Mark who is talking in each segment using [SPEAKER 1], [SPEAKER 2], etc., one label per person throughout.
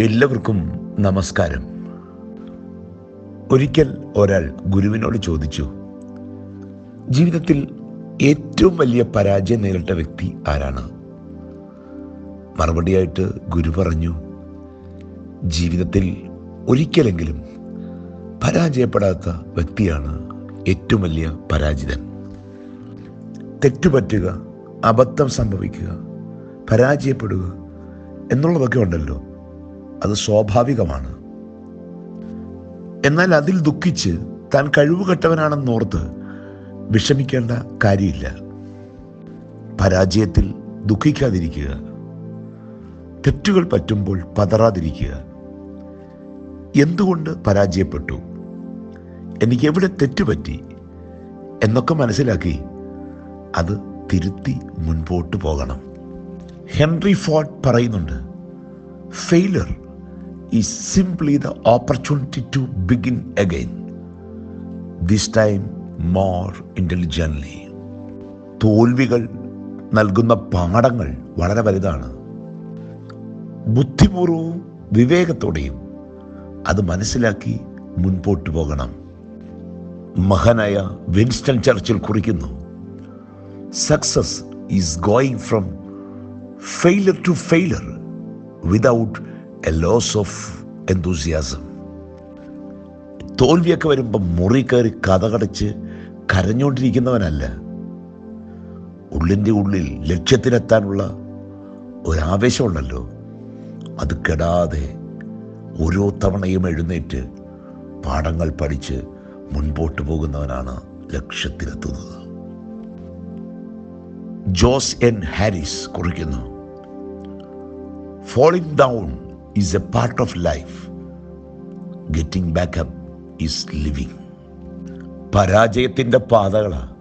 [SPEAKER 1] എല്ലാവർക്കും നമസ്കാരം. ഒരിക്കൽ ഒരാൾ ഗുരുവിനോട് ചോദിച്ചു, ജീവിതത്തിൽ ഏറ്റവും വലിയ പരാജയം നേരിട്ട വ്യക്തി ആരാണ്? മറുപടിയായിട്ട് ഗുരു പറഞ്ഞു, ജീവിതത്തിൽ ഒരിക്കലെങ്കിലും പരാജയപ്പെടാത്ത വ്യക്തിയാണ് ഏറ്റവും വലിയ പരാജിതൻ. തെറ്റുപറ്റുക, അബദ്ധം സംഭവിക്കുക, പരാജയപ്പെടുക എന്നുള്ളതൊക്കെ ഉണ്ടല്ലോ, അത് സ്വാഭാവികമാണ്. എന്നാൽ അതിൽ ദുഃഖിച്ച് താൻ കഴിവുകെട്ടവനാണെന്നോർത്ത് വിഷമിക്കേണ്ട കാര്യമില്ല. പരാജയത്തിൽ ദുഃഖിക്കാതിരിക്കുക, തെറ്റുകൾ പറ്റുമ്പോൾ പതറാതിരിക്കുക. എന്തുകൊണ്ട് പരാജയപ്പെട്ടു, എനിക്ക് എവിടെ തെറ്റുപറ്റി എന്നൊക്കെ മനസ്സിലാക്കി അത് തിരുത്തി മുൻപോട്ട് പോകണം. ഹെൻറി ഫോർഡ് പറയുന്നുണ്ട്, failure is simply the opportunity to begin again, this time more intelligently. തോൽവികൾ നൽകുന്ന പാഠങ്ങൾ വളരെ വലുതാണ്. ബുദ്ധിപൂർവവും വിവേകത്തോടെയും അത് മനസ്സിലാക്കി മുൻപോട്ട് പോകണം. മഹാനായ വിൻസ്റ്റൺ ചർച്ചിൽ കുറിക്കുന്നു, success is going from failure to failure without a loss of enthusiasm. തോൽവിയൊക്കെ വരുമ്പോൾ മുറി കയറി കഥകടച്ച് കരഞ്ഞുകൊണ്ടിരിക്കുന്നവനല്ല, ഉള്ളിൻ്റെ ഉള്ളിൽ ലക്ഷ്യത്തിലെത്താനുള്ള ഒരാവേശമുണ്ടല്ലോ, അത് കെടാതെ ഓരോ തവണയും എഴുന്നേറ്റ് പാഠങ്ങൾ പഠിച്ച് മുൻപോട്ട് പോകുന്നവനാണ് ലക്ഷ്യത്തിലെത്തുന്നത്. ജോസ് എൻ ഹാരിസ് കുറിക്കുന്നു, falling down is a part of life, getting back up is living. പരാജയത്തിൻ്റെ പാതകളാണ്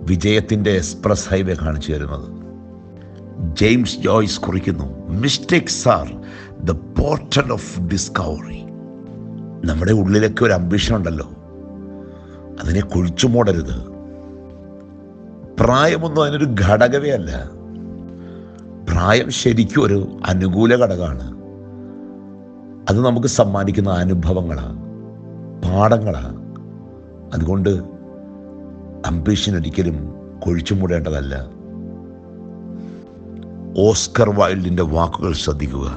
[SPEAKER 1] വിജയത്തിൻ്റെ എക്സ്പ്രസ് ഹൈവേ കാണിച്ചു തരുന്നത്. ജെയിംസ് ജോയ്സ് കുറിക്കുന്നു, mistakes are the portal of discovery. നമ്മുടെ ഉള്ളിലൊക്കെ ഒരു അംബിഷൻ ഉണ്ടല്ലോ, അതിനെ കുഴിച്ചു മൂടരുത്. പ്രായമൊന്നും അതിനൊരു ഘടകമേ അല്ല. പ്രായം ശരിക്കും ഒരു അനുകൂല ഘടകമാണ്. അത് നമുക്ക് സമ്മാനിക്കുന്ന അനുഭവങ്ങളാണ്, പാഠങ്ങളാണ്. അതുകൊണ്ട് അംബിഷൻ ഒരിക്കലും കുഴിച്ചു മൂടേണ്ടതല്ല. ഓസ്കർ വൈൽഡിൻ്റെ വാക്കുകൾ ശ്രദ്ധിക്കുക,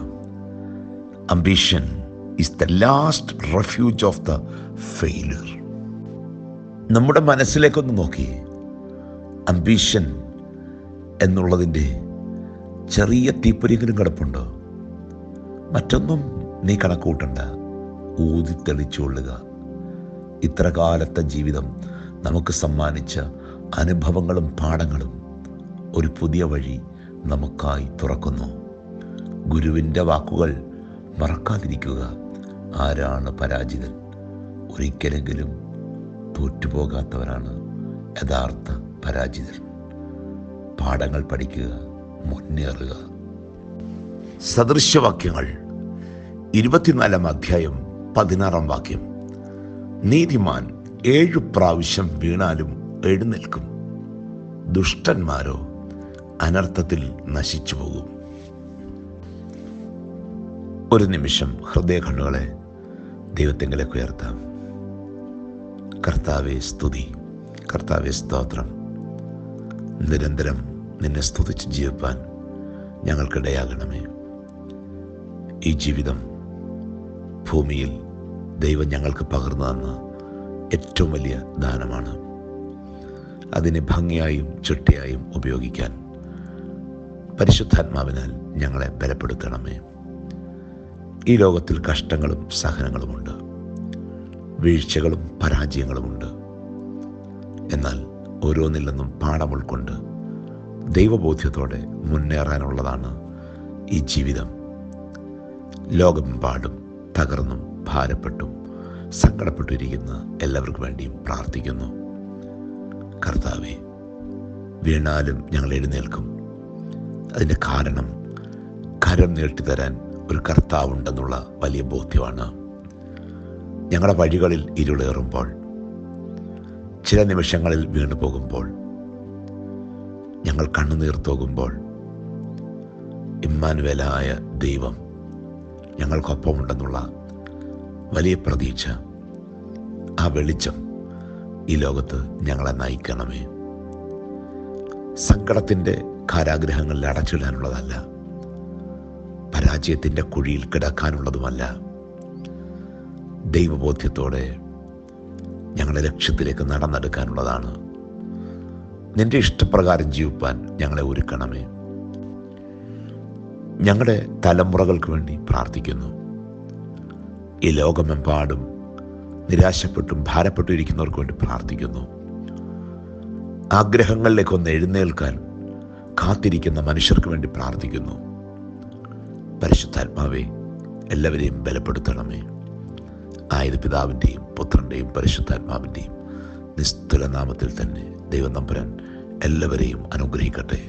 [SPEAKER 1] ambition is the last refuge of the failure. നമ്മുടെ മനസ്സിലേക്കൊന്ന് നോക്കി, അംബിഷൻ എന്നുള്ളതിൻ്റെ ചെറിയ തീപ്പൊരിയെങ്കിലും കിടപ്പുണ്ടോ? മറ്റൊന്നും നീ കണക്കൂട്ടണ്ട, ഊതിത്തെളിച്ചുകൊള്ളുക. ഇത്ര കാലത്തെ ജീവിതം നമുക്ക് സമ്മാനിച്ച അനുഭവങ്ങളും പാഠങ്ങളും ഒരു പുതിയ വഴി നമുക്കായി തുറക്കുന്നു. ഗുരുവിൻ്റെ വാക്കുകൾ മറക്കാതിരിക്കുക. ആരാണ് പരാജിതൻ? ഒരിക്കലെങ്കിലും തോറ്റുപോകാത്തവരാണ് യഥാർത്ഥ പരാജിതൻ. പാഠങ്ങൾ പഠിക്കുക, മുന്നേറുക. സദൃശ്യവാക്യങ്ങൾ 24 അധ്യായം 16 വാക്യം, നീതിമാൻ 7 പ്രാവശ്യം വീണാലും എഴുന്നേൽക്കും, ദുഷ്ടന്മാരോ അനർത്ഥത്തിൽ നശിച്ചു പോകും. ഒരു നിമിഷം ഹൃദയകണ്ണുകളെ ദൈവത്തിങ്കലേക്ക് ഉയർത്താം. കർത്താവേ സ്തുതി, കർത്താവേ സ്തോത്രം. നിരന്തരം നിന്നെ സ്തുതിച്ച് ജീവിപ്പാൻ ഞങ്ങൾക്കിടയാകണമേ. ഈ ജീവിതം ഭൂമിയിൽ ദൈവം ഞങ്ങൾക്ക് പകർന്നു തന്ന ഏറ്റവും വലിയ ദാനമാണ്. അതിനെ ഭംഗിയായും ചിട്ടയായും ഉപയോഗിക്കാൻ പരിശുദ്ധാത്മാവിനാൽ ഞങ്ങളെ ബലപ്പെടുത്തണമേ. ഈ ലോകത്തിൽ കഷ്ടങ്ങളും സഹനങ്ങളുമുണ്ട്, വീഴ്ചകളും പരാജയങ്ങളുമുണ്ട്. എന്നാൽ ഓരോന്നിൽ നിന്നും പാഠം ഉൾക്കൊണ്ട് ദൈവബോധ്യത്തോടെ മുന്നേറാനുള്ളതാണ് ഈ ജീവിതം. ലോകമെമ്പാടും തകർന്നും ഭാരപ്പെട്ടും സങ്കടപ്പെട്ടിരിക്കുന്ന എല്ലാവർക്കും വേണ്ടിയും പ്രാർത്ഥിക്കുന്നു. കർത്താവേ, വീണാലും ഞങ്ങൾ എഴുന്നേൽക്കും. അതിൻ്റെ കാരണം കരം നീട്ടിത്തരാൻ ഒരു കർത്താവുണ്ടെന്നുള്ള വലിയ ബോധ്യമാണ്. ഞങ്ങളുടെ വഴികളിൽ ഇരുളേറുമ്പോൾ, ചില നിമിഷങ്ങളിൽ വീണു പോകുമ്പോൾ, ഞങ്ങൾ കണ്ണുനീർ തോകുമ്പോൾ, ഇമ്മാനുവേലായ ദൈവം ഞങ്ങൾക്കൊപ്പമുണ്ടെന്നുള്ള വലിയ പ്രതീക്ഷ, ആ വെളിച്ചം ഈ ലോകത്ത് ഞങ്ങളെ നയിക്കണമേ. സങ്കടത്തിൻ്റെ കാരാഗ്രഹങ്ങളിൽ അടച്ചിടാനുള്ളതല്ല, പരാജയത്തിൻ്റെ കുഴിയിൽ കിടക്കാനുള്ളതുമല്ല. ദൈവബോധ്യത്തോടെ ഞങ്ങളെ ലക്ഷ്യത്തിലേക്ക് നടന്നെടുക്കാനുള്ളതാണ്. നിന്റെ ഇഷ്ടപ്രകാരം ജീവിപ്പാൻ ഞങ്ങളെ ഒരുക്കണമേ. ഞങ്ങളുടെ തലമുറകൾക്ക് വേണ്ടി പ്രാർത്ഥിക്കുന്നു. ഈ ലോകമെമ്പാടും നിരാശപ്പെട്ടും ഭാരപ്പെട്ടും ഇരിക്കുന്നവർക്ക് വേണ്ടി പ്രാർത്ഥിക്കുന്നു. ആഗ്രഹങ്ങളിലേക്കൊന്ന് എഴുന്നേൽക്കാൻ കാത്തിരിക്കുന്ന മനുഷ്യർക്ക് വേണ്ടി പ്രാർത്ഥിക്കുന്നു. പരിശുദ്ധാത്മാവേ, എല്ലാവരെയും ബലപ്പെടുത്തണമേ. ആയത് പിതാവിൻ്റെയും പുത്രൻ്റെയും പരിശുദ്ധാത്മാവിൻ്റെയും നിസ്തുല നാമത്തിൽ തന്നെ ദൈവം തമ്പുരാൻ എല്ലാവരെയും അനുഗ്രഹിക്കട്ടെ.